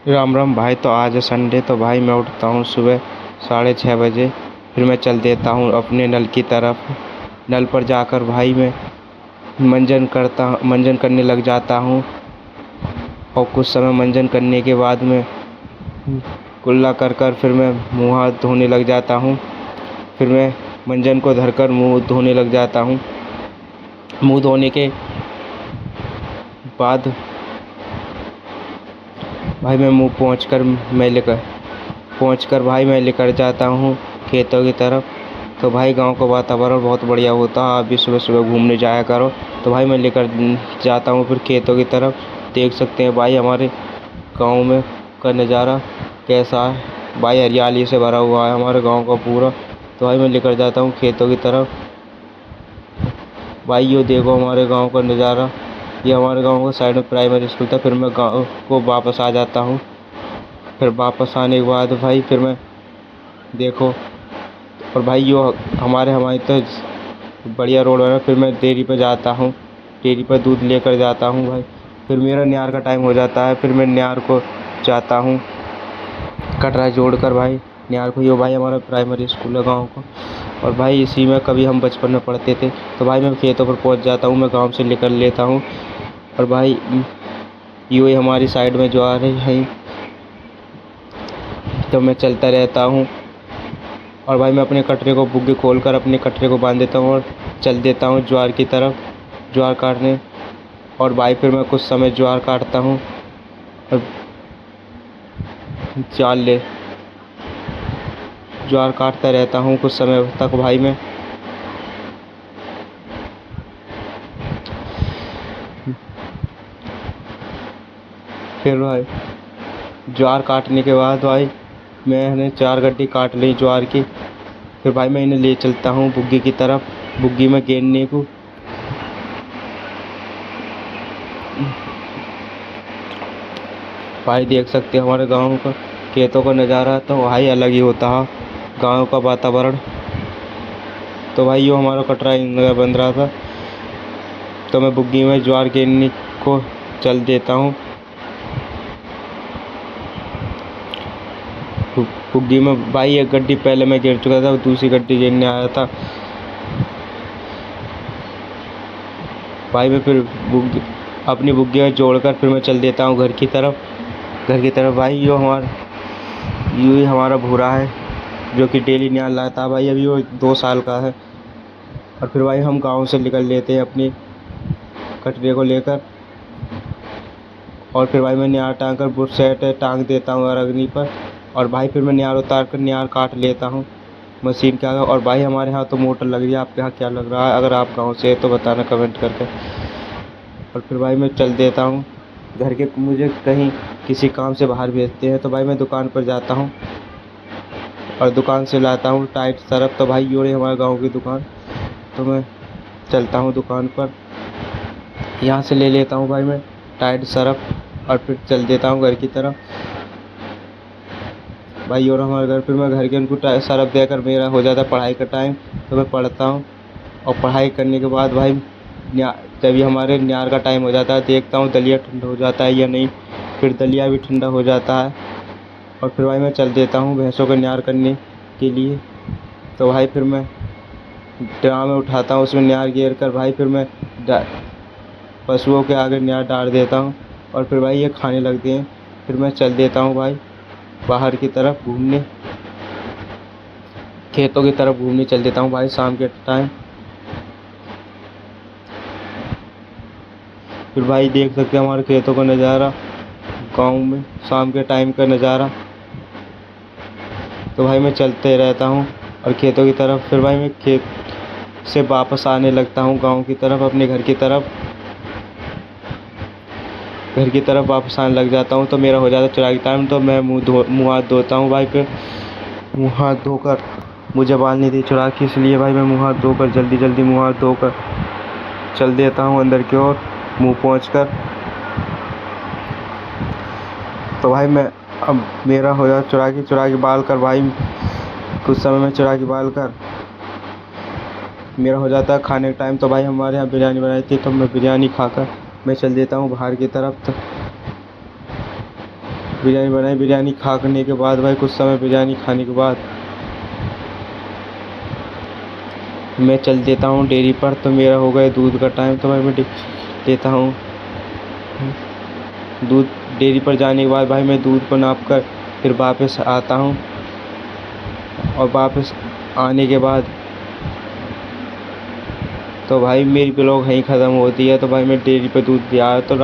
राम राम भाई। तो आज है संडे, तो भाई मैं उठता हूँ सुबह 6:30 बजे। फिर मैं चल देता हूँ अपने नल की तरफ। नल पर जाकर भाई मैं मंजन करने लग जाता हूँ। और कुछ समय मंजन करने के बाद में कुल्ला कर कर फिर मैं मुँह हाथ धोने लग जाता हूँ। फिर मैं मंजन को धरकर मुँह धोने लग जाता हूँ। मुँह धोने के बाद भाई मैं मुँह पहुँच कर भाई मैं लेकर जाता हूँ खेतों की तरफ। तो भाई गांव का वातावरण बहुत बढ़िया होता है, आप भी सुबह सुबह घूमने जाया करो। तो भाई मैं लेकर जाता हूँ फिर खेतों की तरफ। देख सकते हैं भाई हमारे गांव में का नज़ारा कैसा है। भाई हरियाली से भरा हुआ है हमारे गांव का पूरा। तो भाई मैं लेकर जाता हूँ खेतों की तरफ। भाई ये देखो हमारे गांव का नज़ारा। ये हमारे गांव का साइड में प्राइमरी स्कूल था। फिर मैं गांव को वापस आ जाता हूँ। फिर वापस आने के बाद भाई फिर मैं देखो, और भाई यो हमारे तो बढ़िया रोड है। फिर मैं डेयरी पर जाता हूँ, डेयरी पर दूध लेकर जाता हूँ भाई। फिर मेरा न्यार का टाइम हो जाता है। फिर मैं न्यार को जाता हूँ कटरा जोड़कर भाई न्यार को। यो भाई हमारा प्राइमरी स्कूल है गाँव का। और भाई इसी में कभी हम बचपन में पढ़ते थे। तो भाई मैं खेतों पर पहुँच जाता हूँ, मैं गाँव से निकल लेता हूँ। और भाई यूँ ही हमारी साइड में ज्वार है, तो मैं चलता रहता हूँ। और भाई मैं अपने कटरे को बुग्गे खोल कर अपने कटरे को बांध देता हूँ और चल देता हूँ ज्वार की तरफ, ज्वार काटने। और भाई फिर मैं कुछ समय ज्वार काटता हूँ और ज्वार काटता रहता हूँ कुछ समय तक भाई मैं। फिर भाई ज्वार काटने के बाद भाई मैंने 4 गड्डी काट ली ज्वार की। फिर भाई मैं इन्हें ले चलता हूँ बुग्गी की तरफ, बुग्गी में गेरने को। भाई देख सकते हैं हमारे गाँव का खेतों का नज़ारा तो भाई अलग ही होता है, गाँव का वातावरण। तो भाई यो हमारा कटरा नगर बन रहा था। तो मैं बुग्गी में ज्वार गेरने को चल देता हूँ। बुग्गी में भाई एक गड्डी पहले मैं गिर चुका था, दूसरी गड्डी गिरने आया था भाई। मैं फिर अपनी बुग्गी में जोड़कर फिर मैं चल देता हूँ घर की तरफ भाई। यूँ ही हमारा भूरा है जो कि डेली न्याल लाता है भाई। अभी वो 2 साल का है। और फिर भाई हम गाँव से निकल लेते हैं अपनी कटरे को लेकर। और फिर भाई मैं न्यार टांग कर बुट सेट टांग देता हूँ अग्नि पर। और भाई फिर मैं न्यार उतार कर न्यार काट लेता हूँ मशीन के आगे। और भाई हमारे यहाँ तो मोटर लग रही है, आपके यहाँ क्या लग रहा है? अगर आप गाँव से तो बताना कमेंट करके। और फिर भाई मैं चल देता हूँ घर के, मुझे कहीं किसी काम से बाहर भेजते हैं तो भाई मैं दुकान पर जाता हूँ और दुकान से लाता हूँ टाइट सरफ। तो भाई ये हमारे गाँव की दुकान। तो मैं चलता हूँ दुकान पर, यहाँ से ले लेता हूँ भाई मैं टाइट सरफ और फिर चल देता हूँ घर की तरफ भाई। और हमारे घर फिर मैं घर के उनको सरफ देकर मेरा हो जाता है पढ़ाई का टाइम। तो मैं पढ़ता हूँ और पढ़ाई करने के बाद भाई जब हमारे न्यार का टाइम हो जाता है, देखता हूँ दलिया ठंडा हो जाता है या नहीं। फिर दलिया भी ठंडा हो जाता है और फिर भाई मैं चल देता हूँ भैंसों का न्यार करने के लिए। तो भाई फिर मैं ड्राम में उठाता हूँ, उसमें न्यार गेर कर भाई फिर मैं पशुओं के आगे न्यार डाल देता हूँ। और फिर भाई ये खाने लगते हैं। फिर मैं चल देता हूँ भाई बाहर की तरफ घूमने, खेतों की तरफ घूमने चल देता हूँ भाई शाम के टाइम। फिर भाई देख सकते हैं हमारे खेतों का नज़ारा, गाँव में शाम के टाइम का नज़ारा। तो भाई मैं चलते रहता हूँ और खेतों की तरफ। फिर भाई मैं खेत से वापस आने लगता हूँ गाँव की तरफ, अपने घर की तरफ वापस आने लग जाता हूँ। तो मेरा हो जाता है चुराई टाइम। तो मैं मुँह हाथ धोता हूँ भाई। फिर मुँह हाथ धोकर, मुझे बाल नहीं दी चुरा के, इसलिए भाई मैं मुँह हाथ धोकर जल्दी मुँह हाथ धोकर चल देता हूँ अंदर की ओर मुँह पहुँच कर। तो भाई मैं अब मेरा हो जाता चुरा के बाल कर भाई, कुछ समय में चुरा के बाल कर मेरा हो जाता है खाने का टाइम। तो भाई हमारे यहाँ बिरयानी बनाई थी, तो मैं बिरयानी खाकर मैं चल देता हूँ बाहर की तरफ। तो बिरयानी बनाई। बिरयानी खाने के बाद भाई कुछ समय बिरयानी खाने के बाद मैं चल देता हूँ डेयरी पर। तो मेरा हो गया दूध का टाइम, तो भाई मैं देता हूँ दूध। डेयरी पर जाने के बाद भाई मैं दूध को नाप कर फिर वापस आता हूँ, और वापस आने के बाद तो भाई मेरी ब्लॉग यहीं ख़त्म होती है। तो भाई मैं डेयरी पे दूध ले आया तो